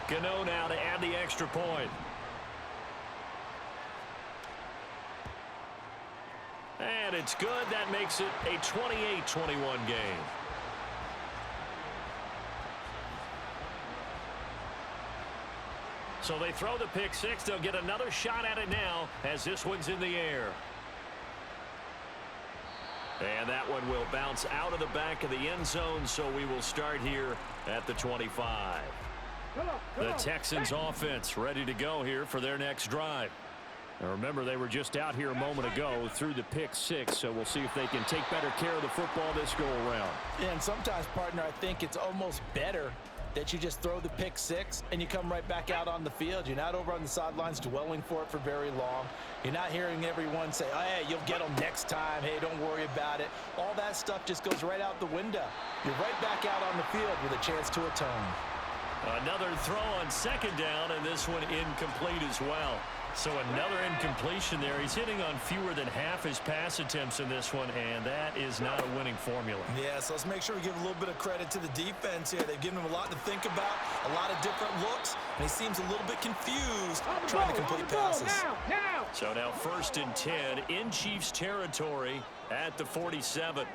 Gano now to add the extra point. And it's good. That makes it a 28-21 game. So they throw the pick six. They'll get another shot at it now as this one's in the air. And that one will bounce out of the back of the end zone, so we will start here at the 25. The Texans offense ready to go here for their next drive. Now remember, they were just out here a moment ago through the pick six, so we'll see if they can take better care of the football this go-around. Yeah, and sometimes, partner, I think it's almost better that you just throw the pick six and you come right back out on the field. You're not over on the sidelines dwelling for it for very long. You're not hearing everyone say, oh, hey, you'll get them next time. Hey, don't worry about it. All that stuff just goes right out the window. You're right back out on the field with a chance to atone. Another throw on second down, and this one incomplete as well. So another incompletion there. He's hitting on fewer than half his pass attempts in this one, and that is not a winning formula. Yeah, so let's make sure we give a little bit of credit to the defense here. They've given him a lot to think about, a lot of different looks, and he seems a little bit confused trying to complete passes. Now. So now 1st and 10 in Chiefs territory at the 47.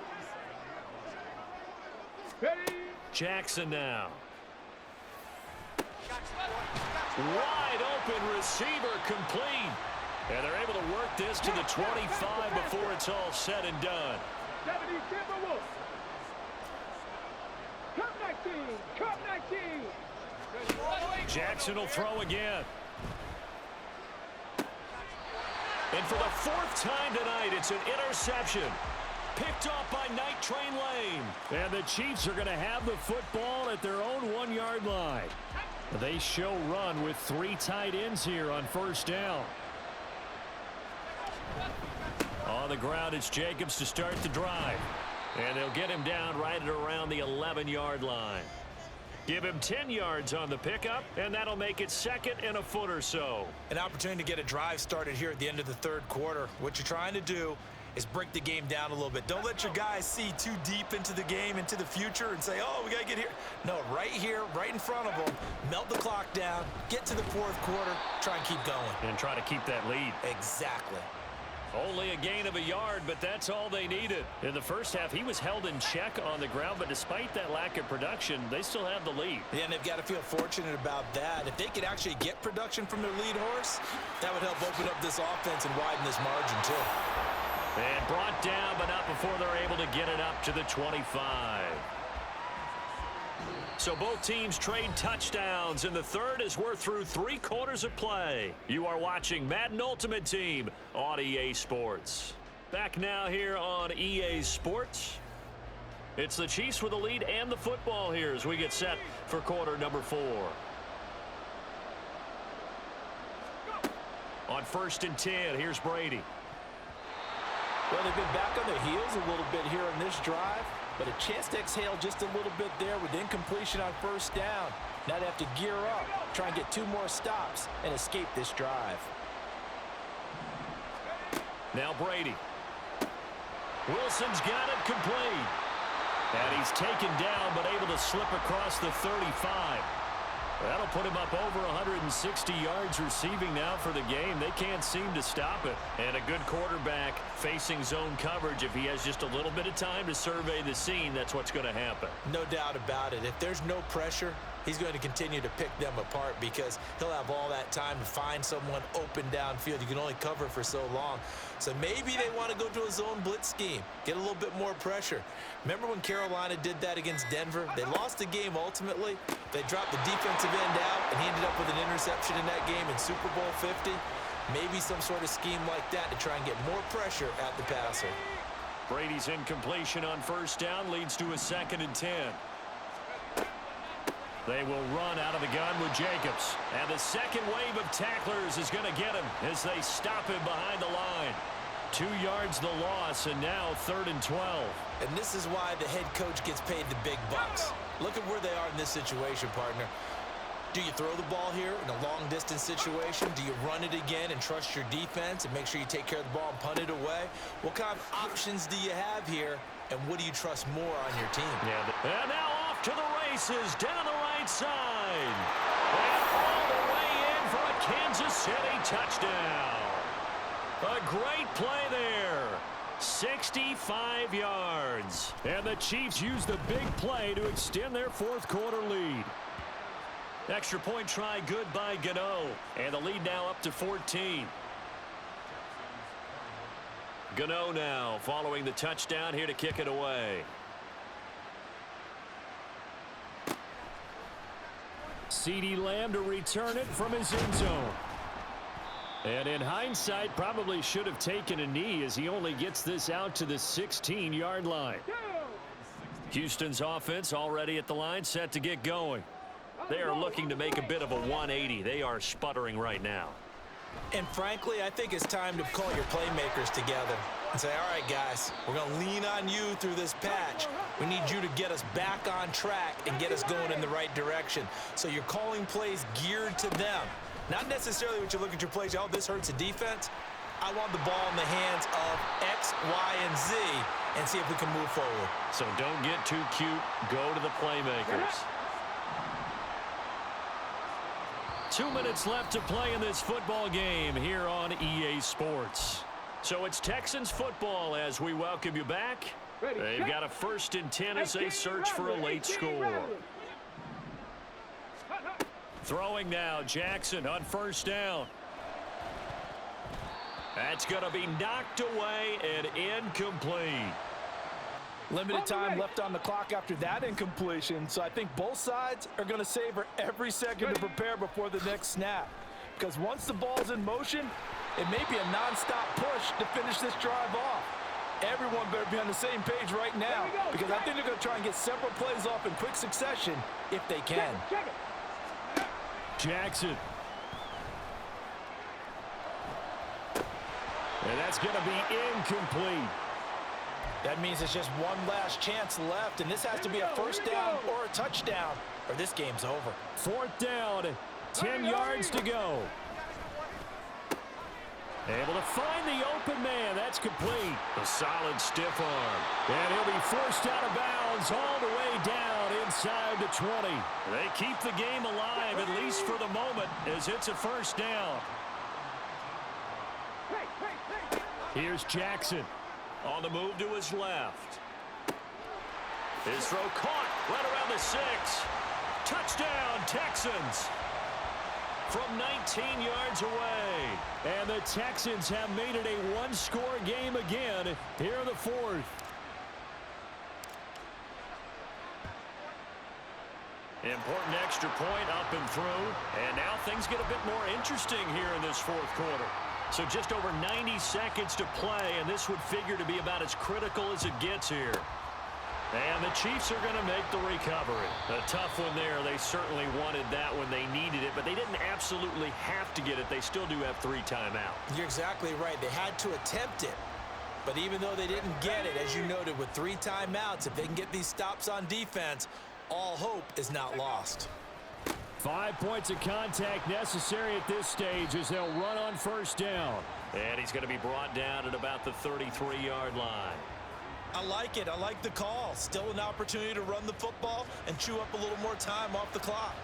Jackson now. Wide open receiver complete. And they're able to work this to the 25 before it's all said and done. 70 Timberwolves. Cup 19. Jackson will throw again. And for the 4th time tonight, it's an interception. Picked off by Night Train Lane. And the Chiefs are going to have the football at their own 1-yard line. They show run with 3 tight ends here on 1st down. On the ground, it's Jacobs to start the drive. And they'll get him down right at around the 11-yard line. Give him 10 yards on the pickup, and that'll make it 2nd and a foot or so. An opportunity to get a drive started here at the end of the 3rd quarter. What you're trying to do is break the game down a little bit. Don't let your guys see too deep into the game, into the future, and say, oh, we got to get here. No, right here, right in front of them, melt the clock down, get to the 4th quarter, try and keep going. And try to keep that lead. Exactly. Only a gain of a yard, but that's all they needed. In the first half, he was held in check on the ground, but despite that lack of production, they still have the lead. Yeah, and they've got to feel fortunate about that. If they could actually get production from their lead horse, that would help open up this offense and widen this margin, too. And brought down, but not before they're able to get it up to the 25. So both teams trade touchdowns in the 3rd as we're through 3 quarters of play. You are watching Madden Ultimate Team on EA Sports. Back now here on EA Sports. It's the Chiefs with the lead and the football here as we get set for quarter number 4. On 1st and 10, here's Brady. Well, they've been back on their heels a little bit here on this drive, but a chance to exhale just a little bit there with incompletion on 1st down. Now they have to gear up, try and get 2 more stops, and escape this drive. Now Brady. Wilson's got it complete. And he's taken down, but able to slip across the 35. That'll put him up over 160 yards receiving now for the game. They can't seem to stop it. And a good quarterback facing zone coverage. If he has just a little bit of time to survey the scene, that's what's going to happen. No doubt about it. If there's no pressure, he's going to continue to pick them apart because he'll have all that time to find someone open downfield. You can only cover for so long. So maybe they want to go to a zone blitz scheme, get a little bit more pressure. Remember when Carolina did that against Denver? They lost the game ultimately. They dropped the defensive end out, and he ended up with an interception in that game in Super Bowl 50. Maybe some sort of scheme like that to try and get more pressure at the passer. Brady's incompletion on 1st down leads to a 2nd and 10. They will run out of the gun with Jacobs. And the second wave of tacklers is going to get him as they stop him behind the line. 2 yards the loss, and now 3rd and 12. And this is why the head coach gets paid the big bucks. Look at where they are in this situation, partner. Do you throw the ball here in a long-distance situation? Do you run it again and trust your defense and make sure you take care of the ball and punt it away? What kind of options do you have here, and what do you trust more on your team? Yeah, and now off to the races down the right side. And Kansas City touchdown. A great play there. 65 yards. And the Chiefs use the big play to extend their fourth quarter lead. Extra point try good by Gano. And the lead now up to 14. Gano now following the touchdown here to kick it away. CeeDee Lamb to return it from his end zone. And in hindsight, probably should have taken a knee as he only gets this out to the 16-yard line. Houston's offense already at the line, set to get going. They are looking to make a bit of a 180. They are sputtering right now. And frankly, I think it's time to call your playmakers together and say, all right, guys, we're going to lean on you through this patch. We need you to get us back on track and get us going in the right direction. So you're calling plays geared to them. Not necessarily what you look at your plays, oh, this hurts the defense. I want the ball in the hands of X, Y, and Z and see if we can move forward. So don't get too cute. Go to the playmakers. 2 minutes left to play in this football game here on EA Sports. So it's Texans football as we welcome you back. They've got a 1st and 10 as they search for a late score. Throwing now, Jackson on 1st down. That's going to be knocked away and incomplete. Limited time left on the clock after that incompletion, so I think both sides are going to savor every second to prepare before the next snap. Because once the ball's in motion, it may be a nonstop push to finish this drive off. Everyone better be on the same page right now, because I think they're going to try and get several plays off in quick succession if they can. Jackson. And that's going to be incomplete. That means it's just one last chance left, and this has to be a 1st down or a touchdown, or this game's over. 4th down, 10 yards to go. Able to find the open man. That's complete. A solid stiff arm. And he'll be forced out of bounds all the way down inside the 20. They keep the game alive, at least for the moment, as it's a 1st down. Here's Jackson. On the move to his left. His throw caught right around the 6. Touchdown, Texans. From 19 yards away. And the Texans have made it a one-score game again here in the 4th. Important extra point up and through. And now things get a bit more interesting here in this 4th quarter. So just over 90 seconds to play, and this would figure to be about as critical as it gets here. And the Chiefs are going to make the recovery. A tough one there. They certainly wanted that when they needed it, but they didn't absolutely have to get it. They still do have 3 timeouts. You're exactly right. They had to attempt it. But even though they didn't get it, as you noted, with 3 timeouts, if they can get these stops on defense, all hope is not lost. 5 points of contact necessary at this stage as they'll run on 1st down. And he's going to be brought down at about the 33-yard line. I like it. I like the call. Still an opportunity to run the football and chew up a little more time off the clock.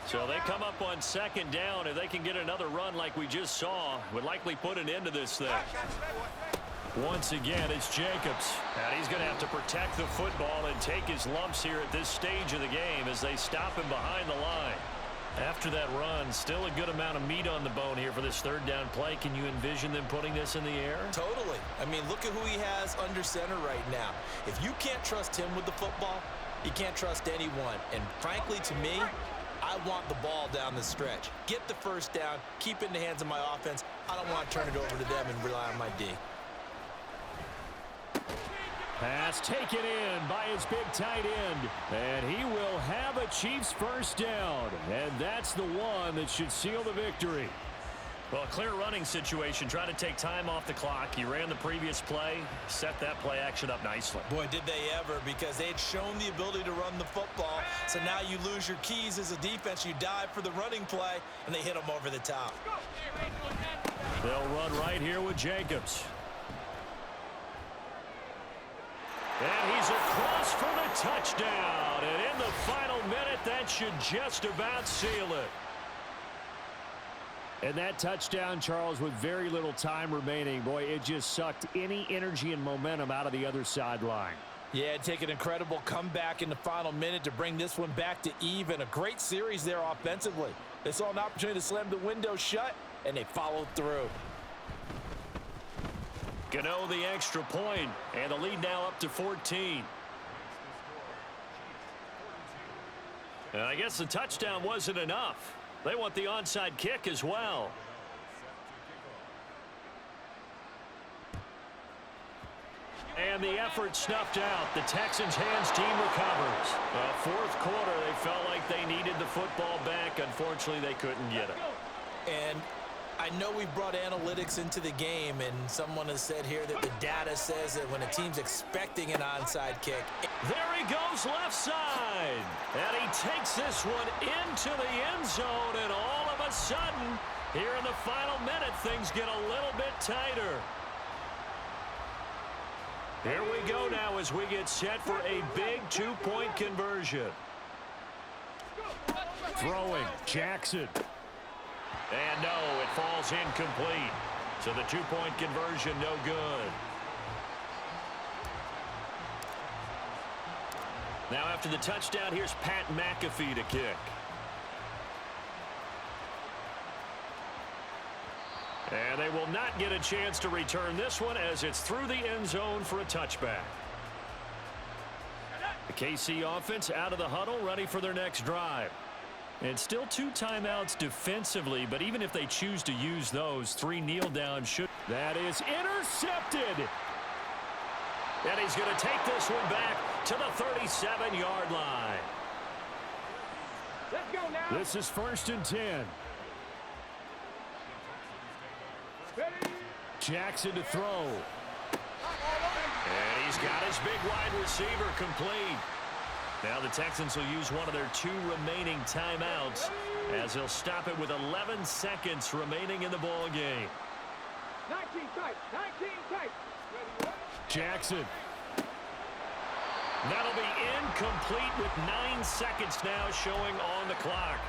So they come up on 2nd down. If they can get another run like we just saw, would likely put an end to this thing. Once again, it's Jacobs. And he's going to have to protect the football and take his lumps here at this stage of the game as they stop him behind the line. After that run, still a good amount of meat on the bone here for this 3rd down play. Can you envision them putting this in the air? Totally. I mean, look at who he has under center right now. If you can't trust him with the football, you can't trust anyone. And frankly, to me, I want the ball down the stretch. Get the 1st down, keep it in the hands of my offense. I don't want to turn it over to them and rely on my D. Pass taken in by his big tight end. And he will have a Chiefs 1st down. And that's the one that should seal the victory. Well, a clear running situation. Try to take time off the clock. He ran the previous play, set that play action up nicely. Boy, did they ever, because they had shown the ability to run the football. So now you lose your keys as a defense. You dive for the running play, and they hit them over the top. They'll run right here with Jacobs. And he's across for the touchdown. And in the final minute, that should just about seal it. And that touchdown, Charles, with very little time remaining, boy, it just sucked any energy and momentum out of the other sideline. Yeah, take an incredible comeback in the final minute to bring this one back to even. A great series there offensively. They saw an opportunity to slam the window shut, and they followed through. Gano the extra point, and the lead now up to 14. And I guess the touchdown wasn't enough. They want the onside kick as well. And the effort snuffed out. The Texans' hands team recovers. Fourth quarter, they felt like they needed the football back. Unfortunately, they couldn't get it. And I know we brought analytics into the game, and someone has said here that the data says that when a team's expecting an onside kick. There he goes left side. And he takes this one into the end zone, and all of a sudden, here in the final minute, things get a little bit tighter. Here we go now as we get set for a big two-point conversion. Throwing, Jackson. And no, it falls incomplete. So the two-point conversion no good. Now after the touchdown, here's Pat McAfee to kick. And they will not get a chance to return this one as it's through the end zone for a touchback. The KC offense out of the huddle, ready for their next drive. And still 2 timeouts defensively, but even if they choose to use those, 3 kneel downs should. That is intercepted. And he's going to take this one back to the 37-yard line. Let's go now. This is 1st and 10. Ready. Jackson to throw. And he's got his big wide receiver complete. Now the Texans will use one of their 2 remaining timeouts as they'll stop it with 11 seconds remaining in the ball game. 19 tight. 19 tight. Ready. Jackson. That'll be incomplete with 9 seconds now showing on the clock.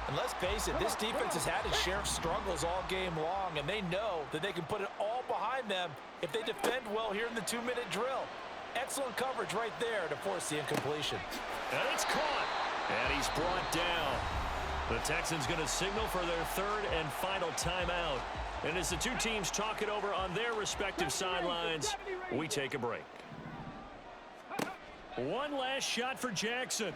And let's face it, this defense has had its share of struggles all game long, and they know that they can put it all behind them if they defend well here in the 2-minute drill. Excellent coverage right there to force the incompletion. And it's caught. And he's brought down. The Texans going to signal for their 3rd and final timeout. And as the 2 teams talk it over on their respective sidelines, we take a break. One last shot for Jackson.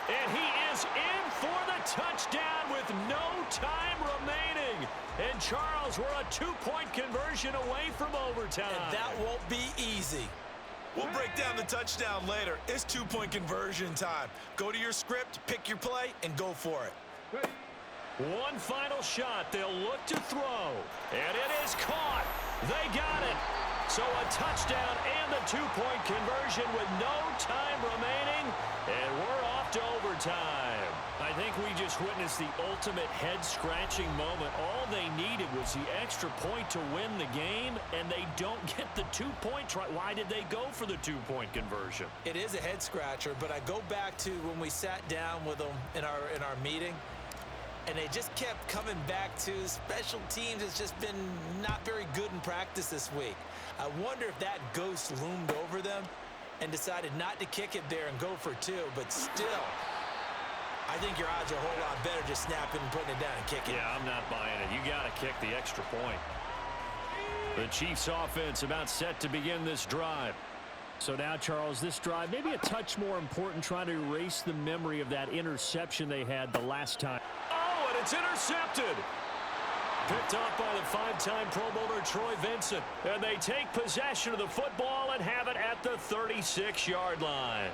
And he is in for the touchdown with no time remaining. And Charles, we're a 2-point conversion away from overtime. And that won't be easy. We'll break down the touchdown later. It's 2-point conversion time. Go to your script, pick your play, and go for it. Ready. One final shot. They'll look to throw. And it is caught. They got it. So a touchdown and the 2-point conversion with no time remaining. And we're off to overtime. I think we just witnessed the ultimate head-scratching moment. All they needed was the extra point to win the game, and they don't get the 2-point try. Why did they go for the 2-point conversion? It is a head-scratcher, but I go back to when we sat down with them in our meeting, and they just kept coming back to special teams. It's just been not very good in practice this week. I wonder if that ghost loomed over them and decided not to kick it there and go for 2, but still, I think your odds are a whole lot better just snapping and putting it down and kicking. Yeah, I'm not buying it. You got to kick the extra point. The Chiefs offense about set to begin this drive. So now, Charles, this drive maybe a touch more important, trying to erase the memory of that interception they had the last time. Oh, and it's intercepted. Picked up by the 5-time Pro Bowler Troy Vincent. And they take possession of the football and have it at the 36-yard line.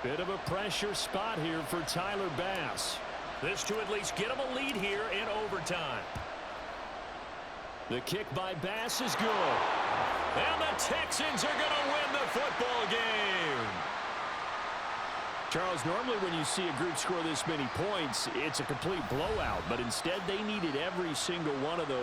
Bit of a pressure spot here for Tyler Bass. This to at least get him a lead here in overtime. The kick by Bass is good. And the Texans are going to win the football game. Charles, normally when you see a group score this many points, it's a complete blowout. But instead, they needed every single one of those.